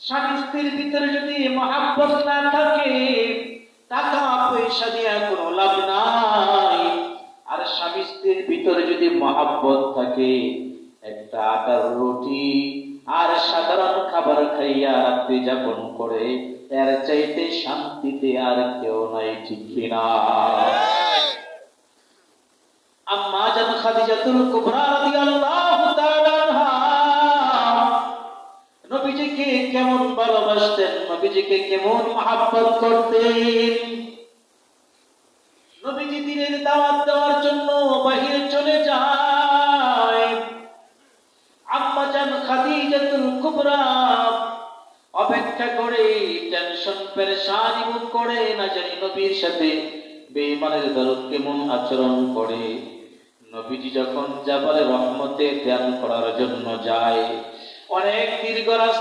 স্বামী স্ত্রীর ভিতরে যদি মহাব্বত না থাকে, টাকা পয়সা দিয়ে কোনো লাভ নাই। আর স্বামী স্ত্রীর ভিতরে যদি মহাব্বত থাকে, একটা আটার রুটি আর সাধারণ খাবার খাইয়া রাত্রি যাপন করে, এর চাইতে শান্তিতে আর কেউ নাই, ঠিক কিনা? আম্মা জান খাদিজাতুল কুবরা রাদিয়াল্লাহু তাআলা আনহা নবীজিকে কেমন ভালোবাসতেন, নবীজিকে কেমন মহব্বত করতেন। নবীজি দিনের দাওয়াত দেওয়ার জন্য বাহিরে চলে যায়। আম্মা জান খাদিজাতুল কুবরা অপেক্ষা করে, টেনশন পেরেশানি মুখ করে, না জানি নবীর সাথে বেঈমানের দল কেমন আচরণ করে। নবীজি যখন জাবালে রহমতে ধ্যান করার জন্য যায়, অনেক দীর্ঘ রাস্তা